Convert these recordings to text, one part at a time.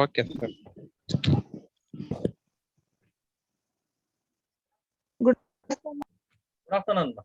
Okay sir. Good afternoon.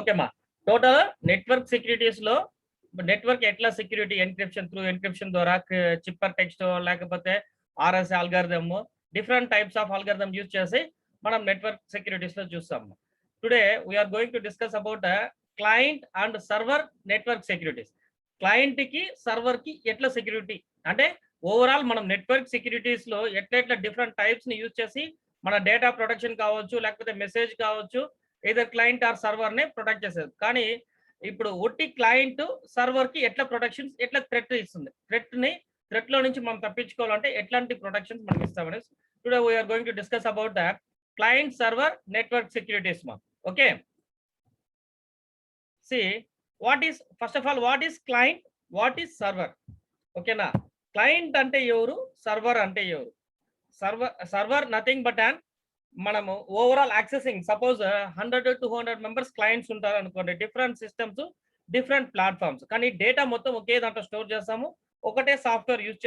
Okay అమ్మా, total network securities లో network ఎట్లా సెక్యూరిటీ ఎన్క్రిప్షన్ త్రూ ఎన్క్రిప్షన్ ద్వారా cipher text లేకపోతే RS algorithm different types of algorithm use చేసి మనం network securities లో చూస్తాము. Today we're going to discuss about client and server network securities. Client కి server కి ఎట్లా సెక్యూరిటీ అంటే ఓవరాల్ మనం నెట్వర్క్ సెక్యూరిటీస్ లో ఎట్లా డిఫరెంట్ టైప్స్ ని యూజ్ చేసి మన డేటా ప్రొటెక్షన్ కావచ్చు, లేకపోతే మెసేజ్ కావచ్చు, ఏదో క్లయింట్ ఆర్ సర్వర్ ని ప్రొటెక్ట్ చేసేది. కానీ ఇప్పుడు ఒట్టి క్లయింట్ సర్వర్ కి ఎట్లా ప్రొటెక్షన్స్, ఎట్లా థ్రెట్ ఇస్తుంది, థ్రెట్ లో నుంచి మనం తప్పించుకోవాలంటే ఎట్లాంటి ప్రొటెక్షన్స్ మనం ఇస్తామని today we're going to discuss about the client server network securities మా. Okay, see what is first of all what is client, what is server. ఓకేనా, క్లయింట్ అంటే ఎవరు, సర్వర్ అంటే ఎవరు. సర్వర్ నథింగ్ బట్ అండ్ మనము overall accessing suppose 100 to 200 members clients ఉంటారు అనుకోండి, different systems different platforms, కానీ డేటా మొత్తం ఒకే దాంట్లో స్టోర్ చేస్తాము, ఒకటే సాఫ్ట్వేర్ యూజ్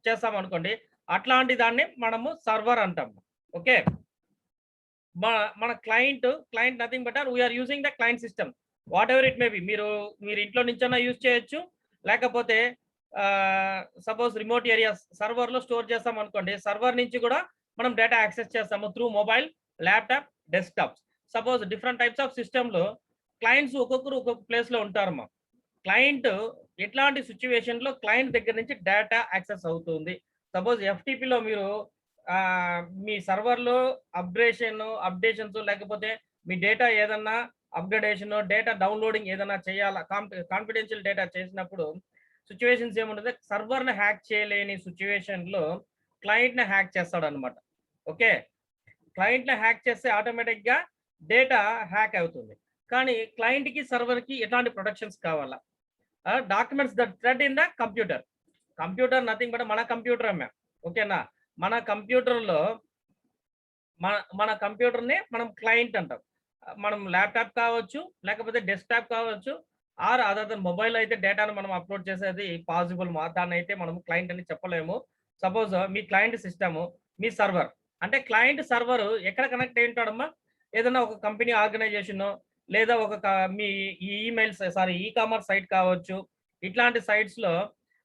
చేస్తాము అనుకోండి, అట్లాంటి దాన్ని మనము సర్వర్ అంటాము. ఓకే, మన client nothing but we're using the client system whatever it may be. మీరు ఇంట్లో నుంచైనా యూజ్ చేయొచ్చు, లేకపోతే సపోజ్ రిమోట్ ఏరియాస్ సర్వర్ లో స్టోర్ చేస్తాం అనుకోండి, సర్వర్ నుంచి కూడా మనం డేటా యాక్సెస్ చేస్తాము through mobile, laptop, desktop. Suppose different types of system లో క్లయింట్స్ ఒక్కొక్కరు ఒక్కొక్క ప్లేస్ లో ఉంటారమ్మా. క్లయింట్ ఎట్లాంటి సిచ్యువేషన్ లో క్లయింట్ దగ్గర నుంచి డేటా యాక్సెస్ అవుతుంది. సపోజ్ ఎఫ్టిపిలో మీరు మీ సర్వర్లో అప్డేషన్స్ లేకపోతే మీ డేటా ఏదన్నా అప్గ్రేడేషన్, డేటా డౌన్లోడింగ్ ఏదైనా చేయాలా, కాన్ఫిడెన్షియల్ డేటా చేసినప్పుడు సిచ్యువేషన్స్ ఏముంటుంది, సర్వర్ని హ్యాక్ చేయలేని సిచ్యువేషన్లో క్లయింట్ని హ్యాక్ చేస్తాడు అనమాట. ఓకే, క్లయింట్ని హ్యాక్ చేస్తే ఆటోమేటిక్గా డేటా హ్యాక్ అవుతుంది. కానీ క్లయింట్కి సర్వర్కి ఎట్లాంటి ప్రొటెక్షన్స్ కావాలా, documents that thread in the computer nothing but మన కంప్యూటర్ అమ్మా. ఓకేనా, మన కంప్యూటర్లో మన కంప్యూటర్ని మనం క్లయింట్ అంటాం. మనం ల్యాప్టాప్ కావచ్చు, లేకపోతే డెస్క్టాప్ కావచ్చు, ఆర్ అదర్ దన్ మొబైల్ అయితే డేటాను మనం అప్లోడ్ చేసేది పాసిబుల్ మా, దాన్ని అయితే మనం క్లయింట్ అని చెప్పలేము. సపోజ్ మీ క్లయింట్ సిస్టమ్, మీ సర్వర్ అంటే క్లయింట్ సర్వర్ ఎక్కడ కనెక్ట్ అయి ఉంటాడమ్మా, ఏదైనా ఒక కంపెనీ ఆర్గనైజేషన్ లేదా మీ ఈ కామర్స్ సైట్ కావచ్చు, ఇట్లాంటి సైట్స్ లో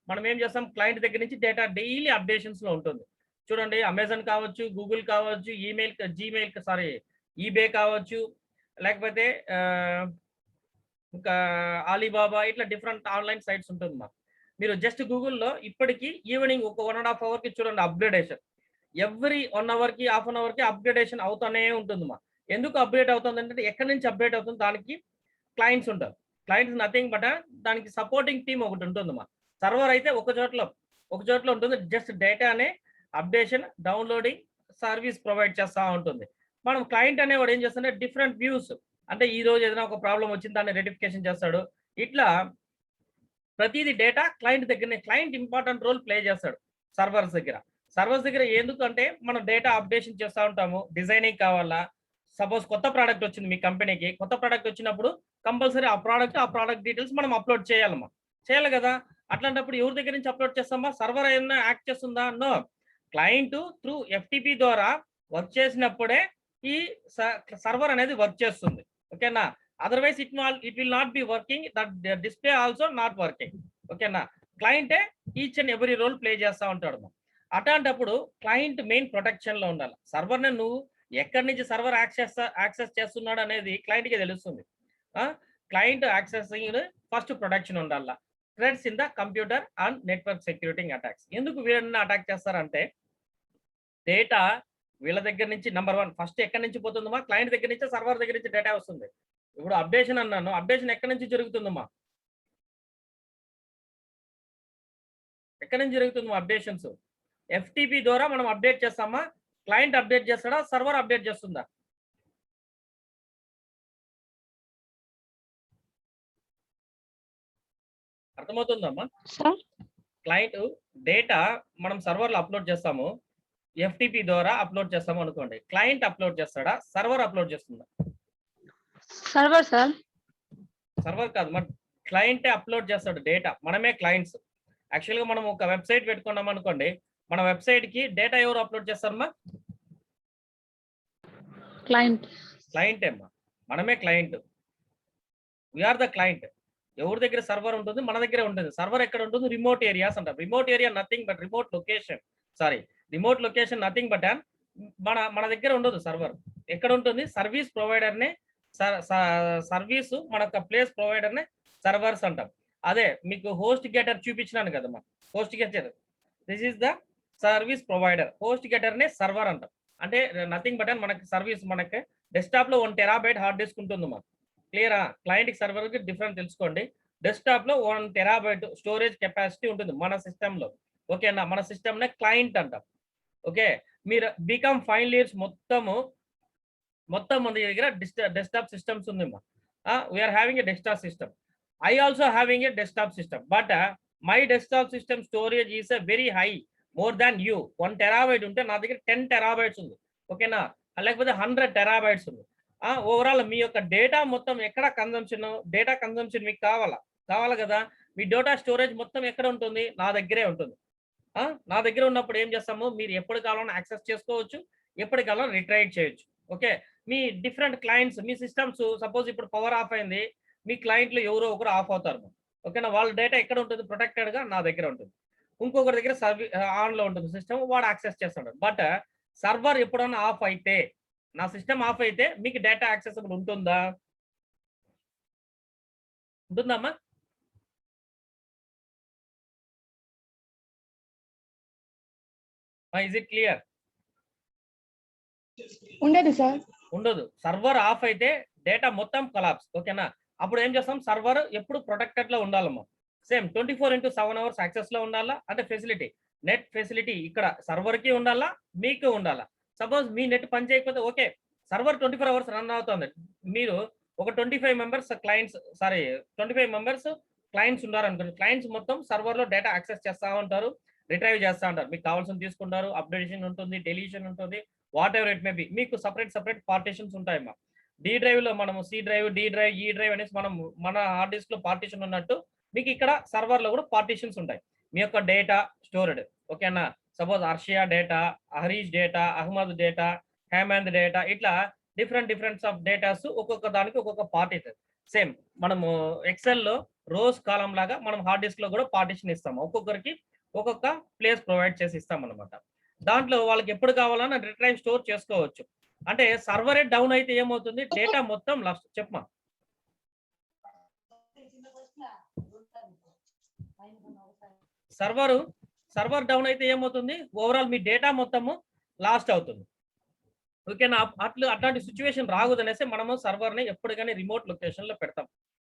మనం ఏం చేస్తాం, క్లయింట్ దగ్గర నుంచి డేటా డైలీ అప్డేషన్స్ లో ఉంటుంది. చూడండి, అమెజాన్ కావచ్చు, గూగుల్ కావచ్చు, ఈబే కావచ్చు, లేకపోతే ఇంకా ఆలీబాబా, ఇట్లా డిఫరెంట్ ఆన్లైన్ సైట్స్ ఉంటుంది మా. మీరు జస్ట్ గూగుల్లో ఇప్పటికీ ఈవినింగ్ ఒక 1.5 అవర్కి చూడండి అప్గ్రేడేషన్, ఎవ్రీ 1 అవర్కి హాఫ్ అన్ అవర్కి అప్గ్రేడేషన్ అవుతూనే ఉంటుంది మా. ఎందుకు అప్డేట్ అవుతుంది అంటే ఎక్కడి నుంచి అప్డేట్ అవుతుంది, దానికి క్లయింట్స్ ఉంటారు. క్లయింట్స్ నథింగ్ బట్ దానికి సపోర్టింగ్ టీమ్ ఒకటి ఉంటుంది మా. సర్వర్ అయితే ఒక చోట్ల ఉంటుంది, జస్ట్ డేటానే అప్డేషన్, డౌన్లోడింగ్ సర్వీస్ ప్రొవైడ్ చేస్తూ ఉంటుంది. మనం క్లయింట్ అనేవాడు ఏం చేస్తుంటే డిఫరెంట్ వ్యూస్, అంటే ఈ రోజు ఏదైనా ఒక ప్రాబ్లం వచ్చింది దాన్ని రెటిఫికేషన్ చేస్తాడు. ఇట్లా ప్రతిదీ డేటా క్లయింట్ దగ్గరనే, క్లయింట్ ఇంపార్టెంట్ రోల్ ప్లే చేస్తాడు సర్వర్స్ దగ్గర. ఎందుకంటే మనం డేటా అప్డేషన్ చేస్తూ ఉంటాము, డిజైనింగ్ కావాలా, సపోజ్ కొత్త ప్రోడక్ట్ వచ్చింది మీ కంపెనీకి, కొత్త ప్రోడక్ట్ వచ్చినప్పుడు కంపల్సరీ ఆ ప్రోడక్ట్ డీటెయిల్స్ మనం అప్లోడ్ చేయాలి కదా. అట్లాంటప్పుడు ఎవరి దగ్గర నుంచి అప్లోడ్ చేస్తామా, సర్వర్ ఏమైనా యాక్ట్ చేస్తుందా, నో. క్లయింట్ త్రూ ఎఫ్టిపి ద్వారా వర్క్ చేసినప్పుడే ఈ సర్వర్ అనేది వర్క్ చేస్తుంది. ఓకేనా, otherwise it will not be working, that display also not working. ఓకేనా, క్లయింటే each and every role play చేస్తూ ఉంటాడు. అట్లాంటప్పుడు క్లయింట్ మెయిన్ ప్రొటెక్షన్ లో ఉండాలి. సర్వర్ని నువ్వు ఎక్కడి నుంచి సర్వర్ యాక్సెస్ చేస్తున్నాడు అనేది క్లయింట్కి తెలుస్తుంది. క్లయింట్ యాక్సెసింగ్ ఫస్ట్ ప్రొటెక్షన్ ఉండాలి. Threads in the computer and network security attacks. ఎందుకు వీళ్ళని అటాక్ చేస్తారంటే డేటా వీళ్ళ దగ్గర నుంచి నెంబర్ 1 ఫస్ట్ ఎక్కడి నుంచి పోతుందమ్మా, క్లయింట్ దగ్గర నుంచి సర్వర్ దగ్గర నుంచి డేటా వస్తుంది. ఇప్పుడు అప్డేషన్ అన్నాను, అప్డేషన్ ఎక్కడి నుంచి జరుగుతుందమ్మా, ఎక్కడి నుంచి జరుగుతుందమ్మా అప్డేషన్స్, ఎఫ్టిపి ద్వారా మనం అప్డేట్ చేస్తామా, క్లయింట్ అప్డేట్ చేస్తాడా, సర్వర్ అప్డేట్ చేస్తుందా, అర్థమవుతుందమ్మా? సార్ క్లయింట్ డేటా మనం సర్వర్లో అప్లోడ్ చేస్తాము, ఎఫ్టిపి ద్వారా అప్లోడ్ చేస్తాము అనుకోండి. క్లయింట్ అప్లోడ్ చేస్తాడా, సర్వర్ అప్లోడ్ చేస్తుందా? Server sir. సర్వర్ కాదు, మన క్లయింటే అప్లోడ్ చేస్తాడు డేటా. మనమే క్లయింట్స్. యాక్చువల్గా మనం ఒక వెబ్సైట్ పెట్టుకున్నాం అనుకోండి, మన వెబ్సైట్ కి డేటా ఎవరు అప్లోడ్ చేస్తారమ్మా? క్లయింట్ అమ్మా, మనమే క్లయింట్. We are the client. ఎవరి దగ్గర సర్వర్ ఉంటుంది? మన దగ్గరే ఉంటుంది. సర్వర్ ఎక్కడ ఉంటుంది? రిమోట్ ఏరియాస్ అంటారు. Remote area nothing but remote location. Remote location nothing but మన దగ్గర ఉండదు సర్వర్. ఎక్కడ ఉంటుంది? సర్వీస్ ప్రొవైడర్నే సర్వీస్ మన ప్లేస్ ప్రొవైడర్నే సర్వర్స్ అంటాం. అదే మీకు హోస్ట్ గెటర్ చూపించినాను కదమ్మా. Host getter, this is the service provider. Host getter నే సర్వర్ అంటాం. అంటే నథింగ్ బట్ మనకి సర్వీస్, మనకి డెస్క్టాప్ లో 1 TB హార్డ్ డిస్క్ ఉంటుంది మా. క్లియరా? క్లయింట్ సర్వర్ కి డిఫరెంట్ తెలుసుకోండి. డెస్క్టాప్ లో 1 TB స్టోరేజ్ కెపాసిటీ ఉంటుంది మన సిస్టమ్ లో. ఓకేనా? మన సిస్టమ్ నే క్లయింట్ అంటాం. ఓకే, మీరు బీకామ్ ఫైనల్ ఇయర్స్ మొత్తం మన దగ్గర డెస్క్టాప్ సిస్టమ్స్ ఉంది మా. We're having a desktop system. I also having a desktop system, but my desktop system storage is a very high, more than you. 1 TB ఉంటే నా దగ్గర 10 TB ఉంది. ఓకేనా? లేకపోతే 100 TB ఉంది. ఓవరాల్ మీ యొక్క డేటా మొత్తం ఎక్కడ డేటా కన్సంప్షన్ మీకు కావాలా కదా? మీ డేటా స్టోరేజ్ మొత్తం ఎక్కడ ఉంటుంది? నా దగ్గరే ఉంటుంది. నా దగ్గర ఉన్నప్పుడు ఏం చేస్తాము, మీరు ఎప్పుడు కావాలన్నా యాక్సెస్ చేసుకోవచ్చు, ఎప్పుడు కావాలన్నా రిట్రైవ్ చేయొచ్చు. ఓకే, మీ డిఫరెంట్ క్లయింట్స్, మీ సిస్టమ్స్ సపోజ్ ఇప్పుడు పవర్ ఆఫ్ అయింది, మీ క్లయింట్లు ఎవరో ఒకరు ఆఫ్ అవుతారు. ఓకేనా? వాళ్ళ డేటా ఎక్కడ ఉంటుంది? ప్రొటెక్టెడ్ గా నా దగ్గర ఉంటుంది. ఇంకొకరి దగ్గర ఆన్ లో ఉంటుంది సిస్టమ్, వాడు యాక్సెస్ చేస్తాడు. బట్ సర్వర్ ఎప్పుడన్నా ఆఫ్ అయితే, నా సిస్టమ్ ఆఫ్ అయితే మీకు డేటా యాక్సెసిబుల్ ఉంటుందా? ఉంటుందమ్మా? Is it clear? ఉండదు సార్. ఉండదు. సర్వర్ ఆఫ్ అయితే డేటా మొత్తం కొలాప్స్. ఓకేనా? అప్పుడు ఏం చేస్తాం, సర్వర్ ఎప్పుడు ప్రొటెక్టెడ్ లో ఉండాలమ్మా. సేమ్ 24/7 అవర్స్ యాక్సెస్ లో ఉండాలా. అంటే ఫెసిలిటీ, నెట్ ఫెసిలిటీ ఇక్కడ సర్వర్ కి ఉండాలా, మీకు ఉండాలా. సపోజ్ మీ నెట్ పని చేయకపోతే ఓకే, సర్వర్ 24 అవర్స్ రన్ అవుతుంది. మీరు ఒక 25 మెంబర్స్ క్లయింట్స్ ఉన్నారనుకోండి. క్లయింట్స్ మొత్తం సర్వర్ లో డేటా యాక్సెస్ చేస్తా ఉంటారు, రిట్రైవ్ చేస్తా ఉంటారు. మీకు కావాల్సింది తీసుకుంటారు, అప్డేషన్ ఉంటుంది, డెలీషన్ ఉంటుంది, what ever it may B. మీకు సపరేట్ పార్టీషన్స్ ఉంటాయమ్మా. డి డ్రైవ్ లో మనము సి డ్రైవ్, డి డ్రైవ్, ఈ డ్రైవ్ అనేసి మనం మన హార్డ్ డిస్క్ లో పార్టీషన్ ఉన్నట్టు మీకు ఇక్కడ సర్వర్ లో కూడా పార్టీషన్స్ ఉంటాయి. మీ యొక్క డేటా స్టోర్డ్. ఓకేనా? Suppose Arshiya data, Harish data, Ahmed data, Hemant data, ఇట్లా డిఫరెంట్ ఆఫ్ డేటాస్ ఒక్కొక్క దానికి ఒక్కొక్క పార్టీషన్. సేమ్ మనము ఎక్సెల్ లో రోస్ కాలం లాగా మనం హార్డ్ డిస్క్ లో కూడా పార్టీషన్ ఇస్తాము. ఒక్కొక్కరికి ఒక్కొక్క ప్లేస్ ప్రొవైడ్ చేసి ఇస్తాం అనమాట. దాంట్లో వాళ్ళకి ఎప్పుడు కావాలన్నా రిట్రైవ్ స్టోర్ చేసుకోవచ్చు. అంటే సర్వరే డౌన్ అయితే ఏమవుతుంది? డేటా మొత్తం లాస్ట్. చెప్పమా. సర్వర్ డౌన్ అయితే ఏమవుతుంది? ఓవరాల్ మీ డేటా మొత్తము లాస్ట్ అవుతుంది. ఓకేనా? అట్లాంటి సిచ్యువేషన్ రాకూడదనేసి మనము సర్వర్ ని ఎప్పుడు కానీ రిమోట్ లొకేషన్ లో పెడతాం.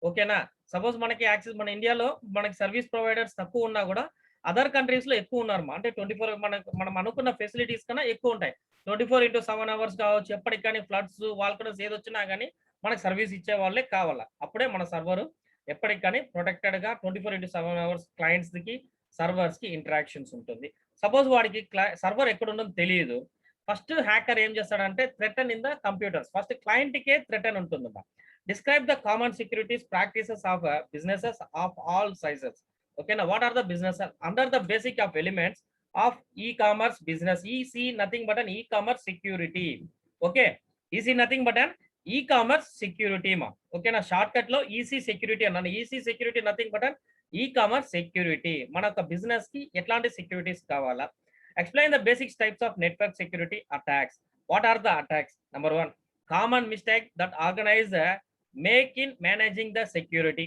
ఓకేనా? సపోజ్ మనకి యాక్సెస్, మన ఇండియాలో మనకి సర్వీస్ ప్రొవైడర్స్ తక్కువ ఉన్నా కూడా అదర్ కంట్రీస్ లో ఎక్కువ ఉన్నారు. అంటే 24 మనం అనుకున్న ఫెసిలిటీస్ కన్నా ఎక్కువ ఉంటాయి. 24/7 అవర్స్ కావచ్చు, ఎప్పటికి కానీ ఫ్లడ్స్, వాల్కనోస్ ఏదొచ్చినా కానీ మనకు సర్వీస్ ఇచ్చే వాళ్ళే కావాలా. అప్పుడే మన సర్వర్ ఎప్పటికి కానీ ప్రొటెక్టెడ్ గా 24/7 అవర్స్ క్లయింట్స్ కి, సర్వర్స్ కి ఇంటరాక్షన్స్ ఉంటుంది. సపోజ్ వాడికి సర్వర్ ఎక్కడ ఉందో తెలియదు. ఫస్ట్ హ్యాకర్ ఏం చేస్తాడంటే threaten in the computers. First client కే థ్రెటన్ ఉంటుందమ్మా. Describe the common securities practices of businesses of all sizes. ఓకేనా? What are the business under the basic of elements of e-commerce business? EC nothing but an e-commerce security. Okay, EC nothing but an e-commerce security మా. ఓకేనా? Short cut లో EC security అన్నాను. EC security nothing but an e-commerce security. మన యొక్క business కి ఎట్లాంటి securities కావాలా? Explain the basic types of network security attacks. What are the attacks? Number 1, common mistake that organizer make in managing the security.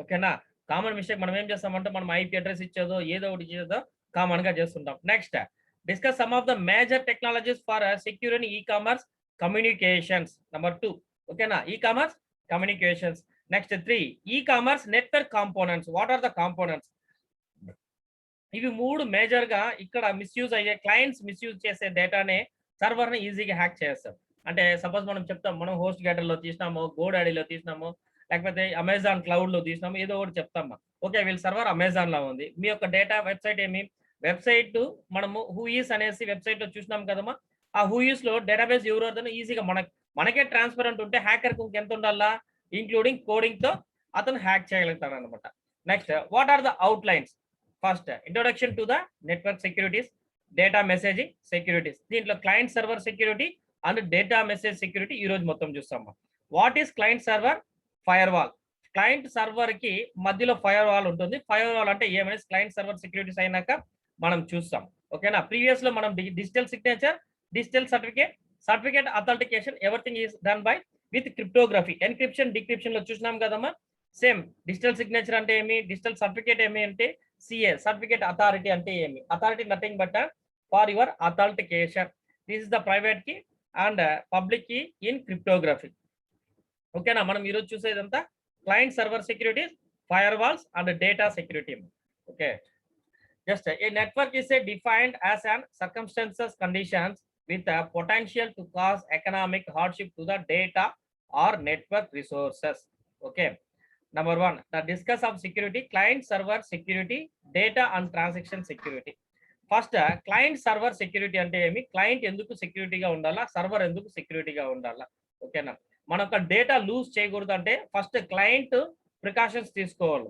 ఓకేనా? Common mistake మనం ఏం చేస్తామంటే మనం ఐపీ అడ్రస్ ఇచ్చేదో ఏదో ఒకటి ఇచ్చేదో కామన్ గా చేస్తుంటాం. Next, discuss some of the major technologies for securing e-commerce communications. Number 2, ఓకేనా? E-commerce communications. Next 3, e-commerce network components. What are the components? ఇవి 3 మేజర్ గా ఇక్కడ మిస్యూజ్ అయ్యే, క్లయింట్స్ మిస్యూజ్ చేసే డేటానే సర్వర్ ని ఈజీగా హ్యాక్ చేస్తారు. అంటే సపోజ్ మనం చెప్తాం, మనం హోస్ట్ గెటర్ లో తీసినాము, గోడాడీలో తీసినాము, లేకపోతే అమెజాన్ క్లౌడ్ లో తీసినాము, ఏదో ఒకటి చెప్తామా. ఓకే వీళ్ళ సర్వర్ అమెజాన్ లో ఉంది. మీ యొక్క డేటా వెబ్సైట్ ఏమి వెబ్సైట్ మనము హూయిస్ అనేసి వెబ్సైట్ లో చూసినాం కదమ్మా. ఆ హూయిస్ లో డేటాబేస్ ఎవరు ఈజీగా మనకే ట్రాన్స్పరెంట్ ఉంటే హ్యాకర్ ఎంత ఉండాలా ఇంక్లూడింగ్ కోడింగ్ తో అతను హ్యాక్ చేయగలుగుతాడు అనమాట. Next what are the outlines? First introduction to the network securities, data messaging securities. దీంట్లో client server security and data message security ఈ రోజు మొత్తం చూస్తాం. What is client server? Firewall. Client server కి మధ్యలో firewall ఉంటుంది. Firewall అంటే ఏమనేసి క్లయింట్ సర్వర్ సెక్యూరిటీస్ అయినాక మనం చూస్తాం. ఓకేనా? ప్రీవియస్ లో మనం digital signature, digital certificate authentication everything is done by with cryptography, encryption decryption లో చూసినాం కదమ్మా. సేమ్ డిజిటల్ సిగ్నేచర్ అంటే ఏమి, డిజిటల్ సర్టిఫికేట్ ఏమి అంటే సిఏ, సర్టిఫికేట్ అథారిటీ అంటే ఏమి, authority nothing but for your authentication. This is the private key and public key in cryptography. ఓకేనా? మనం ఈరోజు చూసేదంతా client server security, firewalls and data security. Okay, just a network is defined as an circumstances conditions with a potential to cause economic hardship to the data or network resources. Okay, number one, the discuss of security, client server security, data and transaction security. First client server security అంటే ఏమి, client ఎందుకు సెక్యూరిటీగా ఉండాలా, server ఎందుకు సెక్యూరిటీగా ఉండాలా. ఓకేనా? మన యొక్క డేటా లూజ్ చేయకూడదు అంటే ఫస్ట్ క్లయింట్ ప్రికాషన్స్ తీసుకోవాలి.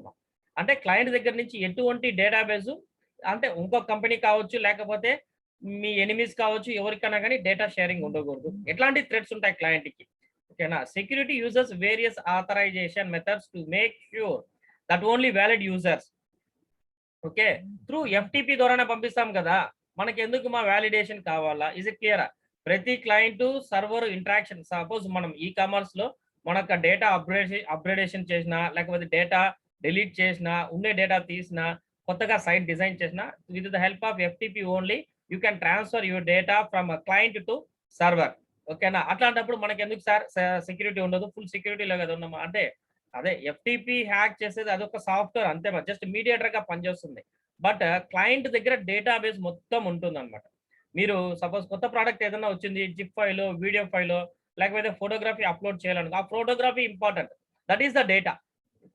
అంటే క్లయింట్ దగ్గర నుంచి ఎటువంటి డేటాబేస్ అంటే ఇంకొక కంపెనీ కావచ్చు, లేకపోతే మీ ఎనిమీస్ కావచ్చు, ఎవరికైనా కానీ డేటా షేరింగ్ ఉండకూడదు. ఎట్లాంటి థ్రెట్స్ ఉంటాయి క్లయింట్ కి. ఓకేనా? Security users various authorization methods to make sure that only valid users. Okay, through FTP ద్వారానే పంపిస్తాం కదా, మనకి ఎందుకు మా వ్యాలిడేషన్ కావాలా? Is it clear? ప్రతి క్లయింట్ సర్వర్ ఇంటరాక్షన్, సపోజ్ మనం ఈ కామర్స్ లో మన యొక్క డేటా అప్గ్రేడేషన్ చేసినా, లేకపోతే డేటా డిలీట్ చేసినా, ఉండే డేటా తీసినా, కొత్తగా సైట్ డిజైన్ చేసినా, with the help of FTP only you can transfer your data from client to server. ఓకేనా? అట్లాంటప్పుడు మనకి ఎందుకు సార్ సెక్యూరిటీ ఉండదు, ఫుల్ సెక్యూరిటీలో కదా ఉన్నామా అంటే అదే ఎఫ్టిపి హ్యాక్ చేసేది అదొక సాఫ్ట్వేర్ అంతే, జస్ట్ మీడియేటర్ గా పనిచేస్తుంది. బట్ క్లయింట్ దగ్గర డేటాబేస్ మొత్తం ఉంటుంది అనమాట. మీరు సపోజ్ కొత్త ప్రోడక్ట్ ఏదైనా వచ్చింది, జిప్ ఫైల్, వీడియో ఫైల్, లేకపోతే ఫోటోగ్రఫీ అప్లోడ్ చేయాలనుకో, ఆ photography important. That is the data.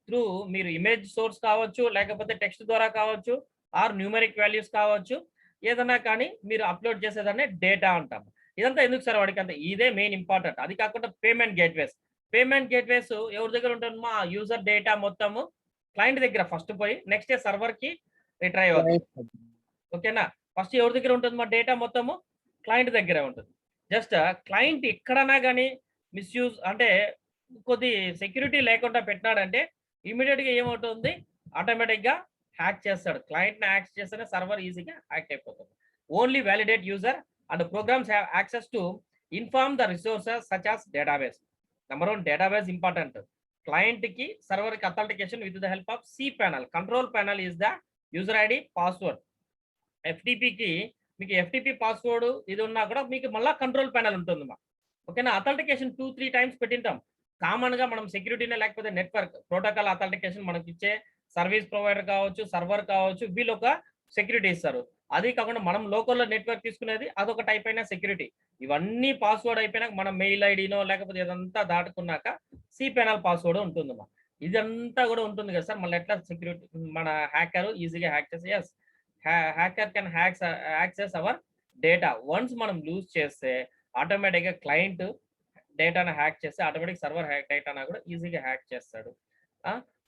Through మీరు ఇమేజ్ సోర్స్ కావచ్చు, లేకపోతే టెక్స్ట్ ద్వారా కావచ్చు, ఆర్ న్యూమరిక్ వాల్యూస్ కావచ్చు, ఏదైనా కానీ మీరు అప్లోడ్ చేసేదాన్ని డేటా అంటాము. ఇదంతా ఎందుకు సార్ వాడికి అంత, ఇదే మెయిన్ ఇంపార్టెంట్. అది కాకుండా పేమెంట్ గేట్వేస్ ఎవరి దగ్గర ఉంటుంది? మా యూజర్ డేటా మొత్తము క్లయింట్ దగ్గర ఫస్ట్ పోయి నెక్స్ట్ డే సర్వర్ కి రిట్రైవ్ అవుతుంది. ఓకేనా? ఫస్ట్ ఎవరి దగ్గర ఉంటుంది? మా డేటా మొత్తము క్లయింట్ దగ్గరే ఉంటుంది. జస్ట్ క్లయింట్ ఎక్కడన్నా కానీ మిస్యూజ్ అంటే కొద్ది సెక్యూరిటీ లేకుండా పెట్టినాడంటే ఇమీడియట్ గా ఏమవుతుంది, ఆటోమేటిక్ గా హ్యాక్ చేస్తాడు. క్లయింట్ ని హ్యాక్ చేస్తేనే సర్వర్ ఈజీగా హ్యాక్ అయిపోతుంది. Only validate user and programs have access to inform the resources such as database. Number one, database important. Client కి సర్వర్ కి authentication with the help of cPanel. Control panel is the user ID, password. ఎఫ్టిపికి మీకు FTP password ఇది ఉన్నా కూడా మీకు మళ్ళీ control panel ఉంటుంది మా. ఓకేనా? Authentication 2-3 times పెట్టింటాం. కామన్ గా మనం సెక్యూరిటీనే లేకపోతే నెట్వర్క్ ప్రోటోకాల్ అథెంటికేషన్ మనకి ఇచ్చే సర్వీస్ ప్రొవైడర్ కావచ్చు, సర్వర్ కావచ్చు, వీళ్ళు ఒక సెక్యూరిటీ ఇస్తారు. అది కాకుండా మనం లోకల్లో నెట్వర్క్ తీసుకునేది అదొక టైప్ అయిన సెక్యూరిటీ. ఇవన్నీ పాస్వర్డ్ అయిపోయినాక మన మెయిల్ ఐడినో లేకపోతే ఇదంతా దాటుకున్నాక cPanel పాస్వర్డ్ ఉంటుంది మా. ఇదంతా కూడా ఉంటుంది కదా సార్, మళ్ళీ ఎట్లా సెక్యూరిటీ మన హ్యాకర్ ఈజీగా హ్యాక్ చేసి, yes hacker can access our data. Once మనం లూజ్ చేస్తే ఆటోమేటిక్గా క్లయింట్ డేటాను హ్యాక్ చేస్తే ఆటోమేటిక్ సర్వర్ డేటాను కూడా ఈజీగా హ్యాక్ చేస్తాడు.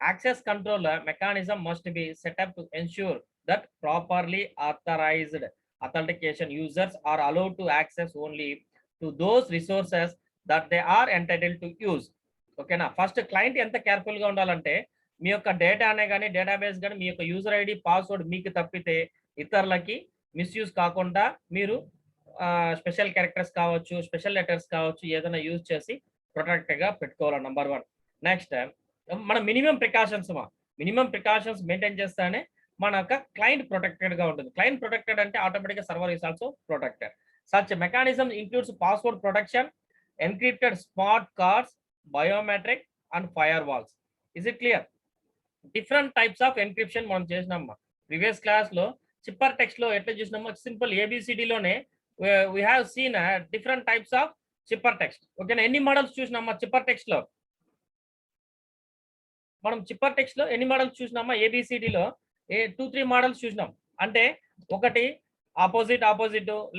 Access control mechanism must be setup to ensure that properly authorized authentication users are allowed to access only to those resources that they are entitled to use. ఓకేనా? First client ఎంత careful గా ఉండాలంటే మీ యొక్క data అనే కానీ database కానీ మీ యొక్క user ID password మీకు తప్పితే ఇతరులకి మిస్యూజ్ కాకుండా మీరు స్పెషల్ క్యారెక్టర్స్ కావచ్చు, స్పెషల్ లెటర్స్ కావచ్చు, ఏదైనా యూజ్ చేసి ప్రొటెక్ట్ గా పెట్టుకోవాలి. Number one. నెక్స్ట్ మన మినిమం ప్రికాషన్స్ మెయింటైన్ చేస్తానే మన యొక్క క్లయింట్ ప్రొటెక్టెడ్ గా ఉంటుంది. క్లయింట్ ప్రొటెక్టెడ్ అంటే ఆటోమేటిక్ గా server is also protected. Such mechanism includes password protection, encrypted smart cards, biometric and firewalls. Is it clear? Different types of encryption మనం చేసినామా. Previous class లో చిప్పర్ టెక్స్ట్ లో ఎట్లా చూసినామో సింపుల్ ABCD లోనే we have seen different types of cipher text. ఓకేనా? ఎన్ని models చూసినామా cipher text లో? మనం చిప్పర్ టెక్స్ట్ లో ఎన్ని మోడల్స్ చూసినామా? ఏబిసిడిలో 2-3 మోడల్స్ చూసినాం. అంటే ఒకటి ఆపోజిట్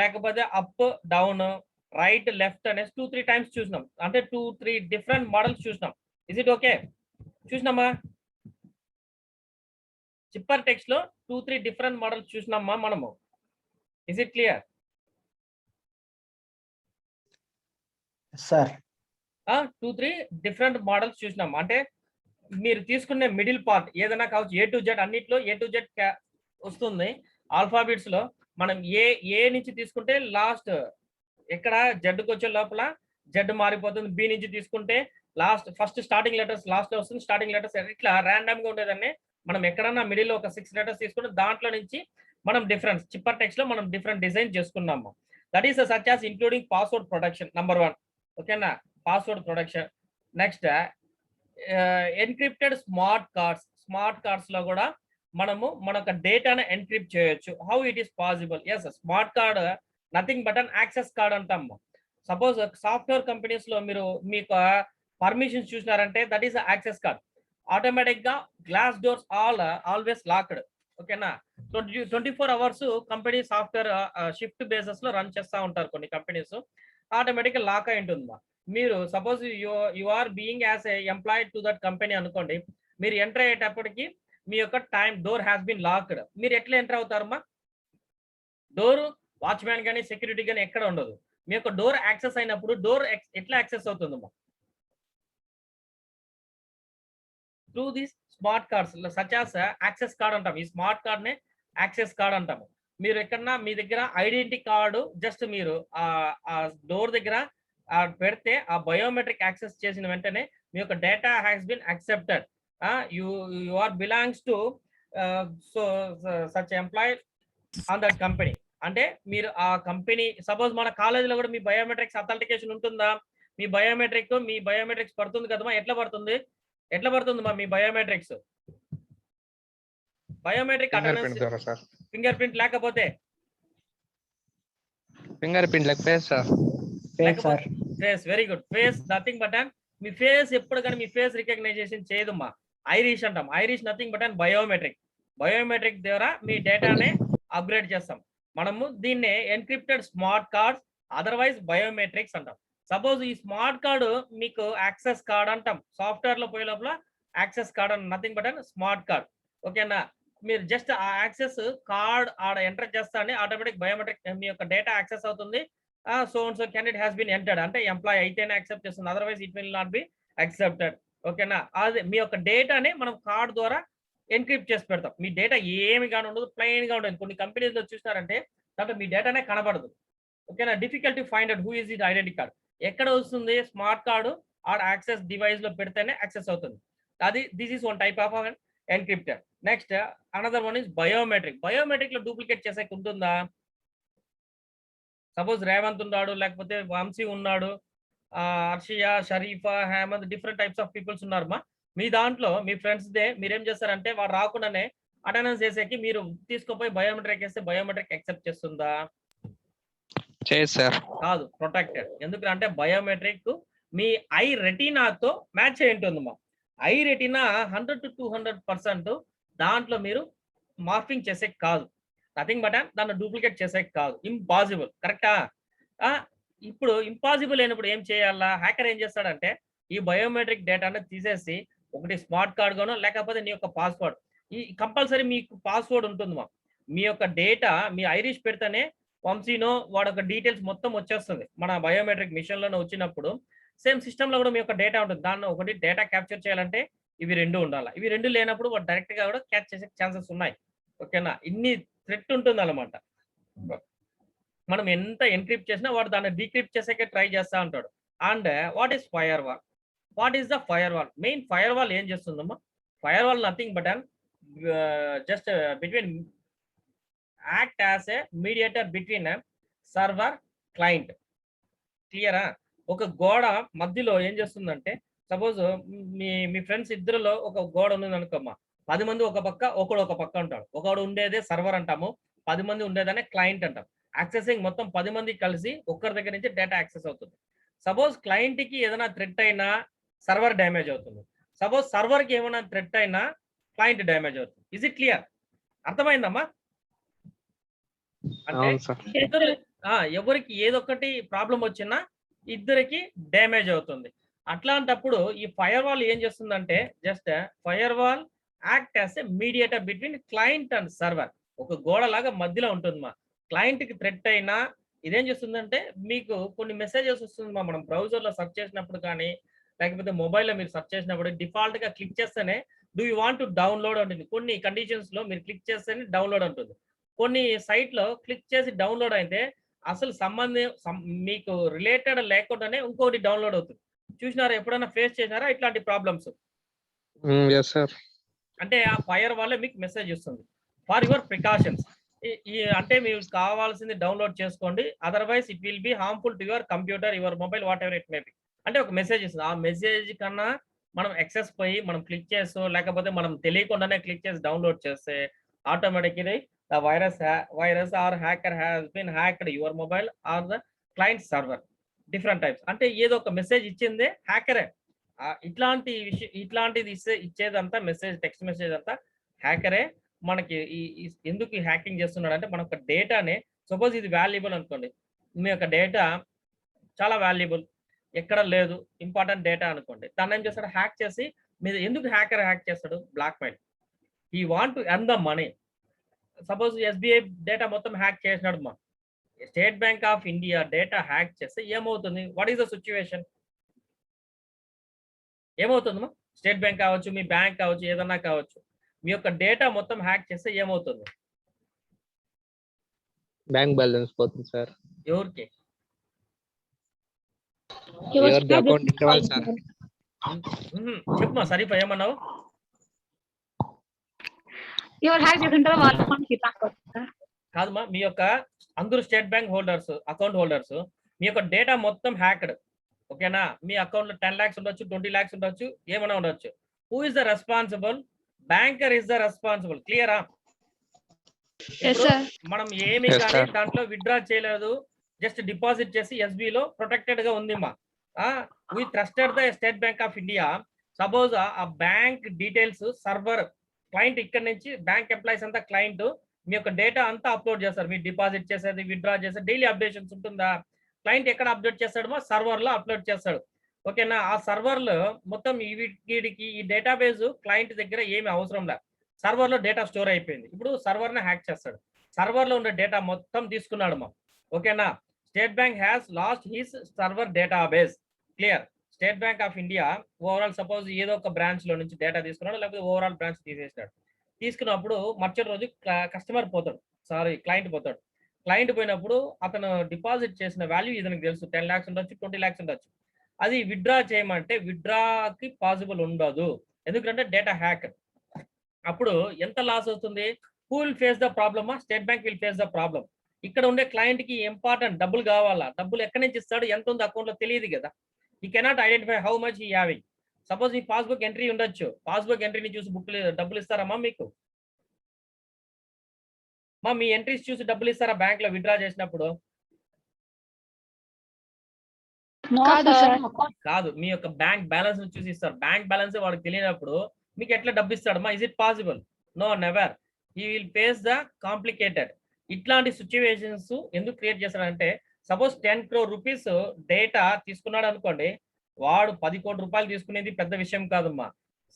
లేకపోతే అప్ డౌన్ రైట్ లెఫ్ట్ అనేసి 2-3 టైమ్స్ చూసినాం. అంటే 2-3 డిఫరెంట్ మోడల్స్ చూసినాం. Is it okay? చూసినామా? చిప్పర్ టెక్స్ట్ లో 2-3 డిఫరెంట్ మోడల్స్ చూసినామా మనము? Is it clear? Sir 2-3 different models చూసినాం. అంటే మీరు తీసుకునే మిడిల్ పార్ట్ ఏదైనా కావచ్చు, A to Z అన్నిట్లో A to Z వస్తుంది. ఆల్ఫాబెట్స్ లో మనం ఏ నుంచి తీసుకుంటే లాస్ట్ ఎక్కడ జెడ్కి వచ్చే లోపల జెడ్ మారిపోతుంది. బి నుంచి తీసుకుంటే ఫస్ట్ స్టార్టింగ్ లెటర్స్ లాస్ట్ లో వస్తుంది. స్టార్టింగ్ లెటర్స్ ఇట్లా ర్యాండమ్ గా ఉండేదాన్ని మనం ఎక్కడన్నా మిడిల్ ఒక 6 లెటర్స్ తీసుకుంటే దాంట్లో నుంచి మనం డిఫరెన్స్ చిప్పర్ టెక్స్ట్ లో మనం డిఫరెంట్ డిజైన్ చేసుకున్నాము. That is such as including password protection number 1. ఓకేనా? Password protection. Next encrypted smart cards లో కూడా మనము మన యొక్క డేటాను ఎన్క్రిప్ట్ చేయొచ్చు. How it is possible? Yes, smart card nothing but an access card అంటాము. సపోజ్ సాఫ్ట్వేర్ కంపెనీస్ లో మీరు మీకు పర్మిషన్స్ చూసినారంటే that is access card. Automatic గా గ్లాస్ డోర్స్ ఆల్వేస్ లాక్డ్. ఓకేనా? 24 hours company software shift basis లో run చేస్తూ ఉంటారు కొన్ని కంపెనీస్. ఆటోమేటిక్ గా లాక్ అయి ఉంటుందమ్మా. మీరు suppose you are being as a employee to that company అనుకోండి. మీరు ఎంటర్ అయ్యేటప్పటికి మీ యొక్క డోర్ హ్యాస్ బీన్ లాక్డ్. మీరు ఎట్లా ఎంటర్ అవుతారమ్మా? డోర్ వాచ్మ్యాన్ కానీ సెక్యూరిటీ కానీ ఎక్కడ ఉండదు. మీ యొక్క డోర్ యాక్సెస్ అయినప్పుడు డోర్ ఎట్లా యాక్సెస్ అవుతుందమ్మా? Through this smart cards such as access card అంటాం. ఈ స్మార్ట్ కార్డ్ నే యాక్సెస్ కార్డ్ అంటాము. మీరు ఎక్కడన్నా మీ దగ్గర ఐడెంటిటీ కార్డు జస్ట్ మీరు ఆ డోర్ దగ్గర పెడితే ఆ బయోమెట్రిక్ యాక్సెస్ చేసిన వెంటనే మీ యొక్క data has been accepted. You are belongs to so such employee on that company. అంటే మీరు ఆ కంపెనీ సపోజ్ మన కాలేజీలో కూడా మీ బయోమెట్రిక్స్ అథెంటికేషన్ ఉంటుందా? మీ బయోమెట్రిక్స్ పడుతుంది కదమ్మా? ఎట్లా పడుతుందమ్మా మీ biometrics? Biometric attendance fingerprint లేకపోతే face sir. Face. Very good. Face nothing but and మీ ఫేస్ ఎప్పుడు కానీ మీ ఫేస్ రికగ్నైజేషన్ చేయదమ్మా. ఐరిష్ అంటాం. Iris nothing but and biometric ద్వారా మీ డేటానే అప్గ్రేడ్ చేస్తాం. మనము దీన్నే encrypted smart cards otherwise biometrics అంటాం. సపోజ్ ఈ స్మార్ట్ కార్డు మీకు యాక్సెస్ కార్డ్ అంటాం. సాఫ్ట్వేర్ లో పోయే లోపల యాక్సెస్ కార్డ్ అని nothing but and smart card. ఓకేనా? మీరు జస్ట్ ఆ యాక్సెస్ కార్డ్ ఆడ ఎంటర్ చేస్తానే ఆటోమేటిక్ బయోమెట్రిక్ మీ యొక్క డేటా యాక్సెస్ అవుతుంది. So candidate has been entered అంటే ఎంప్లాయ్ అయితేనే యాక్సెప్ట్ చేస్తుంది. Otherwise it will not be accepted. ఓకేనా? అదే మీ యొక్క డేటాని మనం కార్డ్ ద్వారా ఎన్క్రిప్ట్ చేసి పెడతాం. మీ డేటా ఏమి కానీ ఉండదు, ప్లెయిన్ గా ఉండదు. కొన్ని కంపెనీస్ లో చూస్తారంటే దాంట్లో మీ డేటానే కనబడదు. ఓకేనా? Difficult to find out who is it identity card. ఎక్కడ వస్తుంది? స్మార్ట్ కార్డు ఆడ యాక్సెస్ డివైస్ లో పెడితేనే యాక్సెస్ అవుతుంది. అది this is one type of encrypted. Next another one is biometric లో డూప్లికేట్ చేసేకి ఉంటుందా? సపోజ్ రేవంత్ ఉన్నాడు, లేకపోతే వంశీ ఉన్నాడు, Harshiya, Sharifa, Hemant different types of peoples ఉన్నారమ్మా. మీ దాంట్లో మీ ఫ్రెండ్స్ దే మీరేం చేస్తారంటే వాడు రాకుండానే అటెండెన్స్ చేసేకి మీరు తీసుకుపోయి బయోమెట్రిక్ వేస్తే బయోమెట్రిక్ యాక్సెప్ట్ చేస్తుందా? కాదు, ప్రొటెక్టెడ్. ఎందుకంటే బయోమెట్రిక్ మీ ఐ రెటీనాతో మ్యాచ్ అయి ఉంటుందమ్మా. ఐ రెటీనా 100 to 200% దాంట్లో మీరు మార్ఫింగ్ చేసే కాదు. నథింగ్ బట్ దాన్ని డూప్లికేట్ చేసే కాదు. ఇంపాసిబుల్. కరెక్టా? ఇప్పుడు ఇంపాసిబుల్ అయినప్పుడు ఏం చేయాలా? హ్యాకర్ ఏం చేస్తాడంటే ఈ బయోమెట్రిక్ డేటాను తీసేసి ఒకటి స్మార్ట్ కార్డ్ గానో లేకపోతే నీ యొక్క పాస్వర్డ్, ఈ కంపల్సరీ మీకు పాస్వర్డ్ ఉంటుందమ్మా. మీ యొక్క డేటా మీ ఐరిష్ పెడితేనే వంశీనో వాడు ఒక డీటెయిల్స్ మొత్తం వచ్చేస్తుంది. మన బయోమెట్రిక్ మిషన్ లోనే వచ్చినప్పుడు సేమ్ సిస్టమ్ లో కూడా మీ యొక్క డేటా ఉంటుంది. దాన్ని ఒకటి డేటా క్యాప్చర్ చేయాలంటే ఇవి రెండు ఉండాలి. ఇవి రెండు లేనప్పుడు వాడు డైరెక్ట్ గా కూడా క్యాచ్ చేసే ఛాన్సెస్ ఉన్నాయి. ఓకేనా? ఇన్ని థ్రెట్ ఉంటుంది అన్నమాట. మనం ఎంత ఎన్క్రిప్ట్ చేసినా వాడు దాన్ని డీక్రిప్ట్ చేసేకే ట్రై చేస్తా ఉంటాడు. And what is firewall? Main firewall ఏం చేస్తుందమ్మా? Firewall nothing but and just between act as a mediator between server client. క్లియరా? ఒక గోడ మధ్యలో ఏం చేస్తుందంటే సపోజ్ మీ ఫ్రెండ్స్ ఇద్దరులో ఒక గోడ ఉంది అనుకోమ్మా. 10 మంది ఒక పక్క, ఒకడు ఒక పక్క ఉంటాడు. ఒకడు ఉండేదే సర్వర్ అంటాము, 10 మంది ఉండేదానే క్లయింట్ అంటాం. యాక్సెసింగ్ మొత్తం 10 మంది కలిసి ఒక్కరి దగ్గర నుంచి డేటా యాక్సెస్ అవుతుంది. సపోజ్ క్లయింట్ కి ఏదైనా థ్రెట్ అయినా సర్వర్ డ్యామేజ్ అవుతుంది. సపోజ్ సర్వర్ కి ఏమైనా థ్రెట్ అయినా క్లయింట్ డ్యామేజ్ అవుతుంది. Is it clear? అర్థమైందమ్మా? అంటే అవును సార్. ఇద్దరు ఎవరికి ఏదొకటి ప్రాబ్లం వచ్చినా ఇద్దరికి డ్యామేజ్ అవుతుంది. అట్లాంటప్పుడు ఈ ఫైర్ వాల్ ఏం చేస్తుందంటే just firewall act as a mediator between client and server. ఒక గోడలాగా మధ్యలో ఉంటుంది మా. క్లయింట్ కి థ్రెట్ అయినా ఇదేం చేస్తుందంటే మీకు కొన్ని మెసేజెస్ వస్తుంది మా. మనం బ్రౌజర్ లో సెర్చ్ చేసినప్పుడు కానీ లేకపోతే మొబైల్లో మీరు సెర్చ్ చేసినప్పుడు డిఫాల్ట్ గా క్లిక్ చేస్తేనే do you want to download ఉంటుంది. కొన్ని కండిషన్స్ లో మీరు క్లిక్ చేస్తేనే డౌన్లోడ్ ఉంటుంది. కొన్ని సైట్ లో క్లిక్ చేసి డౌన్లోడ్ అయితే అసలు మీకు రిలేటెడ్ లేకుండానే ఇంకోటి డౌన్లోడ్ అవుతుంది. చూసినారా? ఎప్పుడైనా ఫేస్ చేసినారా ఇట్లాంటి ప్రాబ్లమ్స్? Yes sir. అంటే ఆ ఫైర్ వాళ్ళే మీకు మెసేజ్ ఇస్తుంది ఫర్ యువర్ ప్రికాషన్స్. అంటే మీకు కావాల్సింది డౌన్లోడ్ చేసుకోండి, otherwise it will be harmful to your computer, your mobile, what ever it may B. అంటే ఒక మెసేజ్ ఇస్తుంది. ఆ మెసేజ్ కన్నా మనం ఎక్సెస్ పోయి మనం క్లిక్ చేస్తూ లేకపోతే మనం తెలియకుండానే క్లిక్ చేసి డౌన్లోడ్ చేస్తే automatically the virus or hacker has been hacked your mobile or the client server. Different types. అంటే ఏదో ఒక మెసేజ్ ఇచ్చిందే హ్యాకరే. ఇట్లాంటిది ఇచ్చేదంతా మెసేజ్, టెక్స్ట్ మెసేజ్ అంతా హ్యాకరే. మనకి ఎందుకు హ్యాకింగ్ చేస్తున్నాడు అంటే మన యొక్క డేటానే, సపోజ్ ఇది వాల్యుబుల్ అనుకోండి, మీ యొక్క డేటా చాలా వాల్యుబుల్, ఎక్కడ లేదు, ఇంపార్టెంట్ డేటా అనుకోండి, దాన్ని ఏం చేస్తాడు హ్యాక్ చేసి మీరు ఎందుకు హ్యాకర్ హ్యాక్ చేస్తాడు? Blackmail. He want to earn the money. Suppose SBI data మొత్తం హ్యాక్ చేసినాడు మా. State Bank of India data hack చేస్తే ఏమవుతుంది? What is the situation? ఏమవుతుందమ్మా? స్టేట్ బ్యాంక్ కావచ్చు, మీ బ్యాంక్ కావచ్చు, ఏదన్నా కావచ్చు, మీ యొక్క డేటా మొత్తం హ్యాక్ చేస్తే ఏమవుతుంది? బ్యాంక్ బ్యాలెన్స్ పోతుంది సార్. ఎవరికి? ఎవరిది అకౌంట్ ఇంటర్వల్ సార్. చెప్పమా సరిపా, ఏమన్నావు? ఎవరు హ్యాక్ చేసింటారో వాళ్ళ అకౌంట్కి ట్రాన్స్ఫర్ సార్. కాదమ్మా, మీ యొక్క అందరూ State Bank holders, account holders, మీ యొక్క డేటా మొత్తం హ్యాక్డ్. ఓకేనా? మీ అకౌంట్ లో 10 lakhs ఉండొచ్చు, 20 lakhs ఉండొచ్చు, ఏమైనా ఉండొచ్చు. Who is the responsible? Banker is the responsible. క్లియరా? మనం ఏమి కానీ దాంట్లో విత్డ్రా చేయలేదు, జస్ట్ డిపాజిట్ చేసి ఎస్బీ లో ప్రొటెక్టెడ్ గా ఉంది మా. We trusted the State Bank of India. Suppose ఆ బ్యాంక్ డీటెయిల్స్ సర్వర్ క్లయింట్, ఇక్కడ నుంచి బ్యాంక్ ఎంప్లాయీస్ అంతా క్లయింట్ మీ యొక్క డేటా అంతా అప్లోడ్ చేస్తారు. మీరు డిపాజిట్ చేసేది, విత్డ్రా చేసేది, డైలీ అప్డేషన్స్ ఉంటుందా? క్లయింట్ ఎక్కడ అప్డేట్ చేస్తాడో సర్వర్ లో అప్లోడ్ చేస్తాడు. ఓకేనా? ఆ సర్వర్ లో మొత్తం వీడికి ఈ డేటాబేస్ క్లయింట్ దగ్గర ఏమి అవసరం లేదు, సర్వర్ లో డేటా స్టోర్ అయిపోయింది. ఇప్పుడు సర్వర్ ని హ్యాక్ చేస్తాడు, సర్వర్ లో ఉన్న డేటా మొత్తం తీసుకున్నాడు మా. ఓకేనా? State bank has lost his server database. Clear? State Bank of India overall suppose ఏదో ఒక బ్రాంచ్ లో నుంచి డేటా తీసుకున్నాడు, లేకపోతే ఓవరాల్ బ్రాంచ్ తీసేసినాడు. తీసుకున్నప్పుడు మరుసటి రోజు కస్టమర్ పోతాడు, క్లయింట్ పోతాడు. క్లయింట్ పోయినప్పుడు అతను డిపాజిట్ చేసిన వాల్యూ ఇతనికి తెలుసు, 10 lakhs ఉండొచ్చు, 20 lakhs ఉండొచ్చు. అది విత్డ్రా చేయమంటే విత్డ్రాకి పాసిబుల్ ఉండదు, ఎందుకంటే డేటా హ్యాక్. అప్పుడు ఎంత లాస్ అవుతుంది? Who will face the problem? State bank will face the problem. ఇక్కడ ఉండే క్లయింట్ కి ఇంపార్టెంట్ డబ్బులు కావాలా, డబ్బులు ఎక్కడి నుంచి ఇస్తాడు, ఎంత ఉంది అకౌంట్ లో తెలియదు కదా. ఈ కెనాట్ ఐడెంటిఫై హౌ మచ్ ఈ హ్యావింగ్. సపోజ్ ఈ పాస్బుక్ ఎంట్రీ ఉండొచ్చు, పాస్బుక్ ఎంట్రీని చూసి డబ్బులు ఇస్తారమ్మా మీకు? మీ ఎంట్రీస్ చూసి డబ్బులు ఇస్తారా బ్యాంక్ లో విత్డ్రా చేసినప్పుడు? కాదు, మీ యొక్క బ్యాంక్ బ్యాలెన్స్ చూసి ఇస్తారు. బ్యాంక్ బ్యాలెన్స్ వాడికి తెలియనప్పుడు మీకు ఎట్లా డబ్బు ఇస్తాడమ్మా? Is it possible? No, never. He will face the complicated. ఇట్లాంటి సిచ్యువేషన్స్ ఎందుకు క్రియేట్ చేస్తాడంటే, సపోజ్ 10 crore rupees డేటా తీసుకున్నాడు అనుకోండి, వాడు 10 కోట్ల రూపాయలు తీసుకునేది పెద్ద విషయం కాదమ్మా.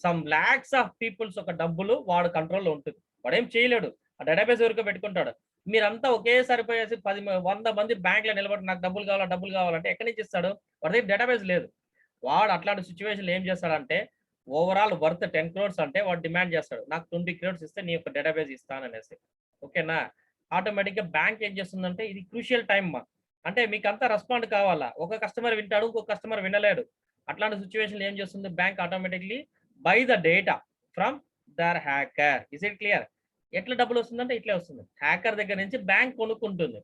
సమ్ లాక్స్ ఆఫ్ పీపుల్స్ ఒక డబ్బులు వాడు కంట్రోల్లో ఉంటుంది, వాడేం చేయలేడు. ఆ డేటాబేస్ వరకు పెట్టుకుంటాడు. మీరంతా ఒకేసారి పోయేసి 100 మంది బ్యాంక్ లో నిలబడి నాకు డబ్బులు కావాలంటే ఎక్కడి నుంచి ఇస్తాడు? వాడి దగ్గర డేటాబేస్ లేదు. వాడు అట్లాంటి సిచ్యువేషన్ ఏం చేస్తాడంటే, ఓవరాల్ వర్త్ 10 crores అంటే వాడు డిమాండ్ చేస్తాడు, నాకు 20 crores ఇస్తే నీ యొక్క డేటాబేస్ ఇస్తాననేసి. ఓకేనా? ఆటోమేటిక్ గా బ్యాంక్ ఏం చేస్తుందంటే, ఇది క్రూషియల్ టైం మా. అంటే మీకు అంతా రెస్పాండ్ కావాలా. ఒక కస్టమర్ వింటాడు, ఇంకొక కస్టమర్ వినలేడు. అట్లాంటి సిచ్యువేషన్ ఏం చేస్తుంది bank? Automatically buy the data from the hacker. Is it clear? ఎట్లా డబ్బులు వస్తుందంటే ఇట్లే వస్తుంది, హ్యాకర్ దగ్గర నుంచి బ్యాంక్ కొనుక్కుంటుంది.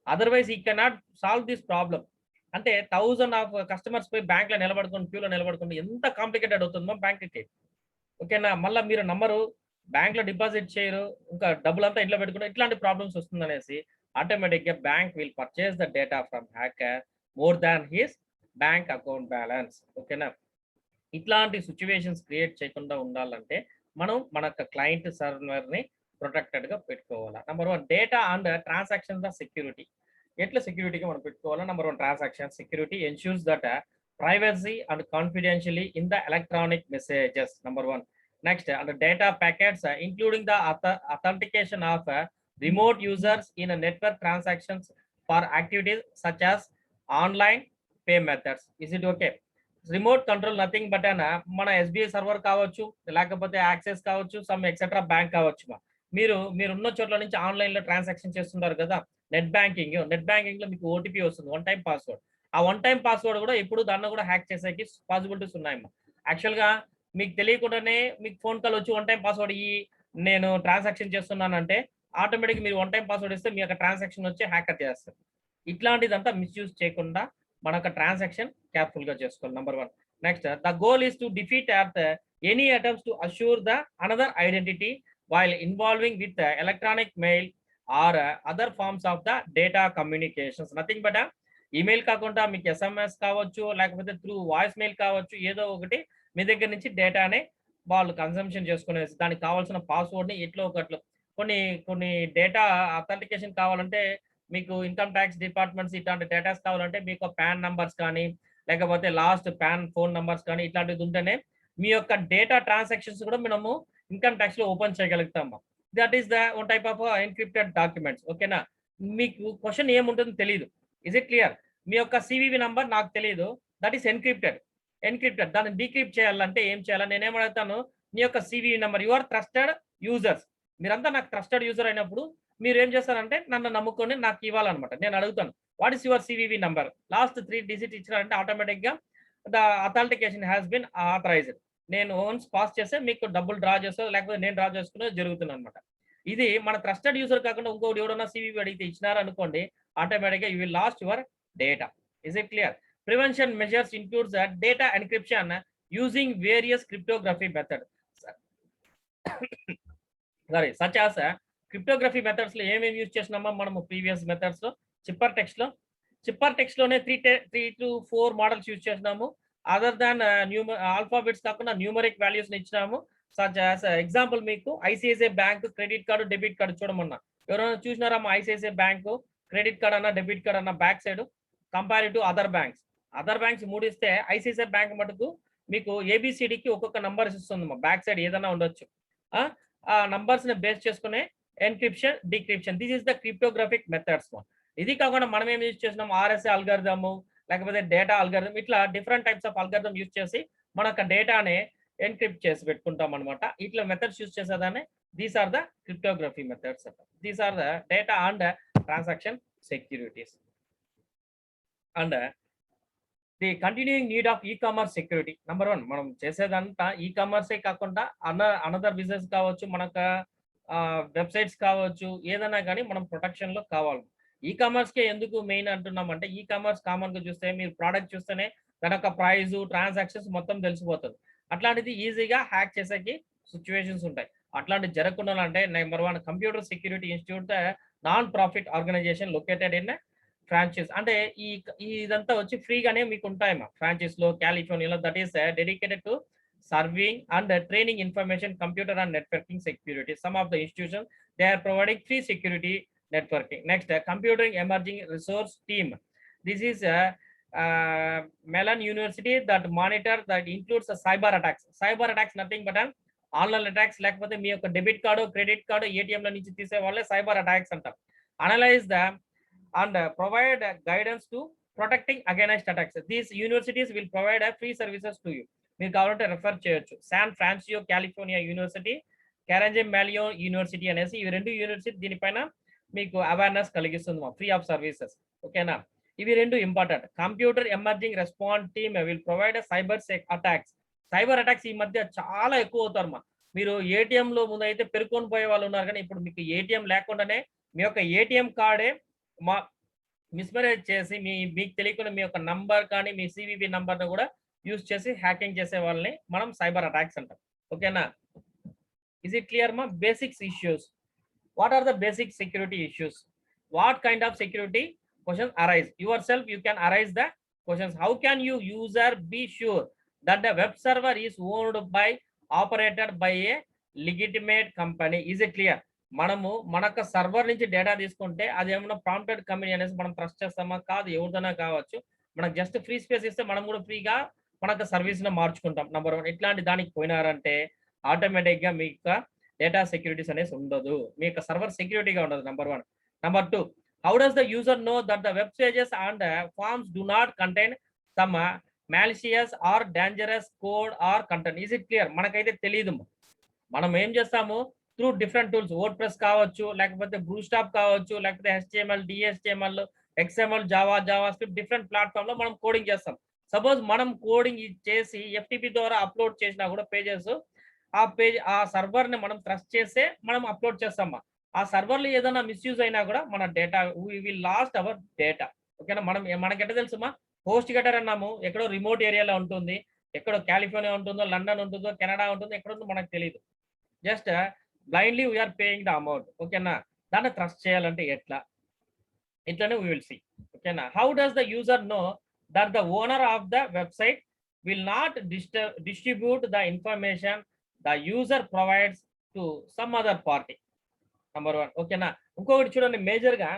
Otherwise we cannot solve this problem. అంటే 1000 ఆఫ్ కస్టమర్స్ పోయి బ్యాంక్ లో నిలబడుకుని, క్యూలో నిలబడుకుంటే ఎంత కాంప్లికేటెడ్ అవుతుందో బ్యాంక్కి. ఓకేనా? మళ్ళీ మీరు నమ్మరు, బ్యాంక్ లో డిపాజిట్ చేయరు, ఇంకా డబ్బులంతా ఇంట్లో పెట్టుకుంటే ఇట్లాంటి ప్రాబ్లమ్స్ వస్తుందనేసి ఆటోమేటిక్ గా bank will purchase the data from hacker more than his bank account balance. ఓకేనా? ఇట్లాంటి సిచ్యువేషన్స్ క్రియేట్ చేయకుండా ఉండాలంటే మనం మన క్లయింట్ సర్వర్ని ప్రొటెక్టెడ్గా పెట్టుకోవాలి. Number 1 data and transaction security. ఎట్లా సెక్యూరిటీగా మనం పెట్టుకోవాలా? Number 1 transaction security ensures that privacy and confidentially in the electronic messages. Number 1. Next, and the data packets, including the authentication of remote users in a network transactions for activities such as online pay methods. Is it okay? Remote control nothing but అన్న మన SBI server కావచ్చు, లేకపోతే access కావచ్చు, some etcetera bank కావచ్చు. మీరున్న చోట్ల నుంచి online లో ట్రాన్సాక్షన్ చేస్తున్నారు కదా, నెట్ బ్యాంకింగ్ లో మీకు ఓటీపీ వస్తుంది, 1 టైం పాస్వర్డ్. ఆ 1 టైం పాస్వర్డ్ కూడా ఇప్పుడు దాన్ని కూడా హ్యాక్ చేసేకి పాసిబిలిటీస్ ఉన్నాయమ్మా. యాక్చువల్ గా మీకు తెలియకుండానే మీకు ఫోన్ కాల్ వచ్చి 1 టైం పాస్వర్డ్ నేను ట్రాన్సాక్షన్ చేస్తున్నానంటే ఆటోమేటిక్ మీరు 1 టైం పాస్వర్డ్ ఇస్తే మీ యొక్క ట్రాన్సాక్షన్ వచ్చి హ్యాకర్ చేస్తారు. ఇట్లాంటిదంతా మిస్యూజ్ చేయకుండా మన యొక్క ట్రాన్సాక్షన్ కేర్ఫుల్ గా చేసుకోవాలి. Number 1. Next, the goal is to defeat at any attempts to assure the another identity while involving with electronic mail or other forms of the data communications. Nothing but email కాకుండా మీకు SMS కావచ్చు, లేకపోతే through voice mail కావచ్చు, ఏదో ఒకటి మీ దగ్గర నుంచి డేటానే వాళ్ళు కన్సంప్షన్ చేసుకునేసి దానికి కావాల్సిన పాస్వర్డ్ని ఎట్లో ఒకట్లు కొన్ని డేటా అథెంటికేషన్ కావాలంటే మీకు ఇన్కమ్ ట్యాక్స్ డిపార్ట్మెంట్స్ ఇట్లాంటి డేటాస్ కావాలంటే మీకు పాన్ నంబర్స్ కానీ లేకపోతే లాస్ట్ పాన్ ఫోన్ నంబర్స్ కానీ ఇట్లాంటిది ఉంటేనే మీ యొక్క డేటా ట్రాన్సాక్షన్స్ కూడా మనము ఇన్కమ్ ట్యాక్స్ లో ఓపెన్ చేయగలుగుతాము. That is the one type of encrypted documents. ఓకేనా? మీకు క్వశ్చన్ ఏముంటుందో తెలియదు. Is it clear? మీ యొక్క సివివి నంబర్ నాకు తెలియదు, దట్ ఈస్ ఎన్క్రిప్టెడ్. దాన్ని డీక్రిప్ట్ చేయాలంటే ఏం చేయాలి? నేనేమడుగుతాను, మీ యొక్క CVV number, you are trusted users, మీరంతా నాకు ట్రస్టెడ్ యూజర్ అయినప్పుడు మీరు ఏం చేస్తారంటే నన్ను నమ్ముకొని నాకు ఇవ్వాలన్నమాట. నేను అడుగుతాను, what is your CVV number, last 3 డిజిట్ ఇచ్చినారంటే ఆటోమేటిక్ గా the authentication has been authorized. నేను ఓన్స్ పాస్ చేస్తే మీకు డబ్బులు డ్రా చేస్తా, లేకపోతే నేను డ్రా చేసుకునే జరుగుతుంది అనమాట. ఇది మన ట్రస్టెడ్ యూజర్ కాకుండా ఇంకోటి ఎవడన్నా సివివి అడిగితే ఇచ్చినారు అనుకోండి, ఆటోమేటిక్ గా you will lost your data. Is it clear? Prevention measures includes data encryption using various cryptography methods. Sorry, such as cryptography methods లో ఏమేమి యూజ్ చేసినామో మనము ప్రీవియస్ మెథడ్స్ లో చిప్పర్ టెక్స్ట్ లోనే 3 to 4 మోడల్స్ యూజ్ చేసినాము. Other than alphabets కాకుండా numeric values ఇచ్చినాము. Such as example మీకు ICICI bank credit card debit card చూడమన్నా, ఎవరైనా చూసినారా? ఐసిఐసిఐ బ్యాంకు క్రెడిట్ కార్డ్ అన్న డెబిట్ కార్డ్ అన్న back side compare to other banks 3 ఇస్తే ఐసిఐసిఐ బ్యాంక్ మటుకు మీకు ఏబిసిడికి ఒక్కొక్క నంబర్స్ ఇస్తుంది. బ్యాక్ సైడ్ ఏదైనా ఉండొచ్చు. ఆ నంబర్స్ ని బేస్ చేసుకునే encryption decryption, this is the cryptographic methods. ఇది కాకుండా మనం ఏం యూజ్ చేసినాం, ఆర్ఎస్ఏ అల్గారిథమ్ లేకపోతే డేటా అల్గారిథమ్, ఇట్లా different types of algorithm use చేసి మన డేటాని ఎన్క్రిప్ట్ చేసి పెట్టుకుంటాం అనమాట. ఇట్లా మెథడ్స్ యూజ్ చేసేదాన్ని these are the cryptography methods. These are the data and transaction securities. And the continuing need of e-commerce security. Number 1, మనం చేసేదంతా ఈ-కామర్సే కాకుండా అనదర్ బిజినెస్ కావచ్చు, మనకు వెబ్సైట్స్ కావచ్చు, ఏదైనా కానీ మనం ప్రొటెక్షన్ లో కావాలి. ఈ-కామర్స్ కే ఎందుకు మెయిన్ అంటున్నామంటే, ఈ-కామర్స్ కామన్ గా చూస్తే మీరు ప్రోడక్ట్ చూస్తేనే దాని యొక్క ప్రైస్ ట్రాన్సాక్షన్స్ మొత్తం తెలిసిపోతుంది. అట్లాంటిది ఈజీగా హ్యాక్ చేసేకి సిచ్యువేషన్స్ ఉంటాయి. అట్లాంటివి జరగకుండా అంటే number 1 computer security institute non profit organization located in franchise. అంటే ఇదంతా వచ్చి ఫ్రీగానే మీకు ఉంటాయమ్మా ఫ్రాంచైజ్ లో కాలిఫోర్నియాలో. That is dedicated to serving and training information computer and networking security. Some of the institutions they are providing free security networking. Next, computing emerging resource team. This is Mellon University that monitor that includes cyber attacks. Cyber attacks nothing but an online attacks. లేకపోతే మీ యొక్క debit card credit card ATM లో నుంచి తీసే వాళ్ళే cyber attacks అంటారు. Analyse the and provide guidance to protecting against attacks. These universities will provide free services to you. మీరు కావాలంటే రెఫర్ చేయొచ్చు. San Francisco California university, Carnegie Mellon university అనేసి ఇవి 2 యూనివర్సిటీ దీనిపైన మీకు అవేర్నెస్ కలిగిస్తుంది మా ఫ్రీ ఆఫ్ సర్వీసెస్. ఓకేనా? ఇవి 2 important. Computer emerging response team will provide cyber attacks. Cyber attacks ఈ మధ్య చాలా ఎక్కువ అవుతారు మా. మీరు ఏటీఎం లో ముందు అయితే పెరుకొని పోయే వాళ్ళు ఉన్నారు, కానీ ఇప్పుడు మీకు ఏటీఎం లేకుండానే మీ యొక్క ఏటీఎం కార్డే మా మిస్మరేజ్ చేసి మీకు తెలియకుండా మీ యొక్క నంబర్ కానీ మీ సివివి నంబర్ ను కూడా యూజ్ చేసి హ్యాకింగ్ చేసే వాళ్ళని మనం సైబర్ అటాక్స్ అంటాం. ఓకేనా? ఇస్ ఇట్ క్లియర్ మా? Basics issues. What are the basic security issues? What kind of security questions arise? Yourself, you can arise the questions. How can you user be sure that the web server is owned by operated by a legitimate company. Is it clear? మనము మనకు server నుంచి data తీసుకుంటే అది ఏమన్నా prompted company అనేసి మనం trust చేస్తామా? కాదు, ఎవరిదైనా కావచ్చు. మనకు జస్ట్ ఫ్రీ స్పేస్ ఇస్తే మనం కూడా ఫ్రీగా మనకు సర్వీస్ ని మార్చుకుంటాం. నెంబర్ 1. ఇట్లాంటి దానికి పోయినారంటే ఆటోమేటిక్ గా మీ యొక్క డేటా సెక్యూరిటీస్ అనేసి ఉండదు, మీ యొక్క సర్వర్ సెక్యూరిటీగా ఉండదు. Number 1. Number 2, how does the user know that the web pages and forms do not contain some malicious or dangerous code or content? Is it clear? మనకైతే తెలియదు. మనం ఏం చేస్తాము, through different tools, word press కావచ్చు, లేకపోతే బ్రూస్టాప్ కావచ్చు, లేకపోతే HTML, DHTML, XML, Java script, different platform లో మనం కోడింగ్ చేస్తాం. సపోజ్ మనం కోడింగ్ చేసి FTP ద్వారా అప్లోడ్ చేసినా కూడా పేజెస్, ఆ సర్వర్ ని మనం ట్రస్ట్ చేసే మనం అప్లోడ్ చేస్తామా. ఆ సర్వర్లు ఏదైనా మిస్యూజ్ అయినా కూడా మన data, we will lost our data. ఓకేనా? మనకి ఎట్లా తెలుసుమా, హోస్ట్ గెటర్ అన్నాము, ఎక్కడో రిమోట్ ఏరియాలో ఉంటుంది, ఎక్కడో కాలిఫోర్నియా ఉంటుందో, లండన్ ఉంటుందో, కెనడా ఉంటుందో, ఎక్కడ ఉందో మనకు తెలియదు. Just blindly we're paying the amount. ఓకేనా? దాన్ని ట్రస్ట్ చేయాలంటే ఎట్లా, ఇట్లానే వీ విల్ సీ. ఓకేనా? How does the user know that the owner of the website will not distribute the information the user provides to some other party? Number 1. ఓకేనా? ఇంకొకటి చూడండి, major గా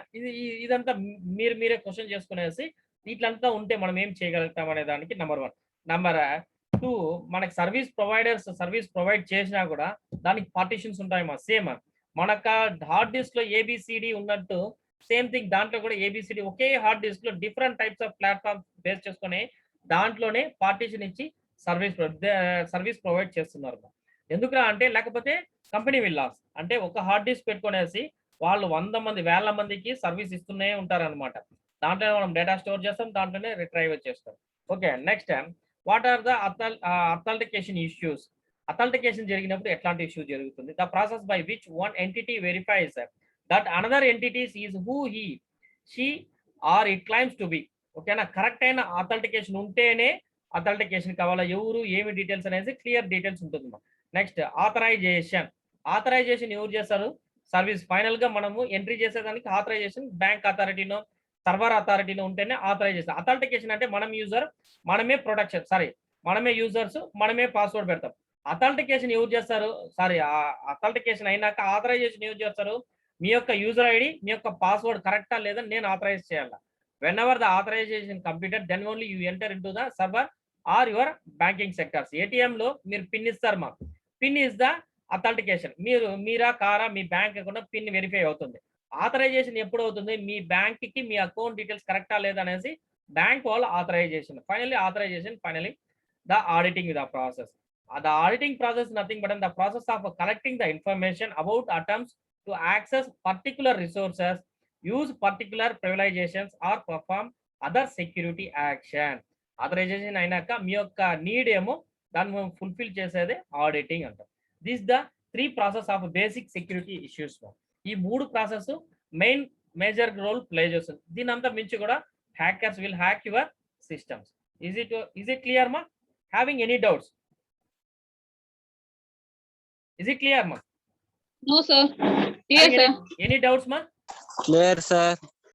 ఇదంతా మీరే క్వశ్చన్ చేసుకునేసి ఇట్లంతా ఉంటే మనం ఏం చేయగలుగుతాం అనే దానికి నెంబర్ 1. నెంబర్ 2, మనకి సర్వీస్ ప్రొవైడర్స్ సర్వీస్ ప్రొవైడ్ చేసినా కూడా దానికి పార్టీషన్స్ ఉంటాయమ్మా. సేమ్ మనకు హార్డ్ డిస్క్ లో ABCD ఉన్నట్టు సేమ్ థింగ్ దాంట్లో కూడా ABCD ఒకే హార్డ్ డిస్క్ లో different types of platform base చేసుకుని దాంట్లోనే పార్టీషన్ ఇచ్చి సర్వీస్ ప్రొవైడ్ చేస్తున్నారు. ఎందుకురా అంటే, లేకపోతే కంపెనీ విల్ లాస్. అంటే ఒక హార్డ్ డిస్క్ పెట్టుకునేసి వాళ్ళు 100 మంది 1000 మందికి సర్వీస్ ఇస్తూనే ఉంటారనమాట. దాంట్లో మనం డేటా స్టోర్ చేస్తాం, దాంట్లోనే రిట్రైవ్ చేస్తాం. Okay, next what are the authentication issues? Authentication జరిగినప్పుడు ఎట్లాంటి ఇష్యూ జరుగుతుంది? The process by which one entity verifies that another entities is who he she or it claims to be. ఓకేనా? Correct అయిన authentication ఉంటేనే authentication కావాలా, ఎవరు ఏమి details అనేది క్లియర్ డీటెయిల్స్ ఉంటుంది. Next authorization. ఆథరైజేషన్ ఎవరు చేస్తారు? సర్వీస్. ఫైనల్ గా మనము ఎంట్రీ చేసేదానికి ఆథరైజేషన్ బ్యాంక్ అథారిటీనో సర్వర్ అథారిటీనో ఉంటేనే ఆథరైజేషన్. అథెంటికేషన్ అంటే మనం యూజర్, మనమే ప్రొటెక్షన్, మనమే యూజర్స్, మనమే పాస్వర్డ్ పెడతాం. అథెంటికేషన్ ఎవరు చేస్తారు? అథెంటికేషన్ అయినాక ఆథరైజేషన్ ఎవరు చేస్తారు? మీ యొక్క యూజర్ ఐడి, మీ యొక్క పాస్వర్డ్ కరెక్టా లేదా నేను ఆథరైజ్ చేయాలా. Whenever the authorization completed then only you enter in to the server or your banking sectors. ATM లో మీరు పిన్ ఇస్తారు, మా పిన్ ఇస్ ద అథెంటికేషన్. మీరా కారా మీ బ్యాంక్ అకౌంట్ పిన్ వెరిఫై అవుతుంది. ఆథరైజేషన్ ఎప్పుడు అవుతుంది? మీ బ్యాంక్ కి మీ అకౌంట్ డీటెయిల్స్ కరెక్టా లేదా అనేసి బ్యాంక్ వాళ్ళ authorization. Finally the auditing the process. The auditing process is nothing but the process of collecting the information about attempts to access particular resources, use particular privilegizations or perform other security action. Authorization అయినాక మీ యొక్క need ఏమో దాన్ని fulfil చేసేదే auditing అంటారు. This the 3 process of basic security issues. ఈ 3 process major role play చేస్తుంది. దీని అంతా మించి కూడా hackers will hack your systems. Is it clear ma? Having any doubts? Is it clear ma? No sir. Yes sir. Any doubts ma? Clear sir.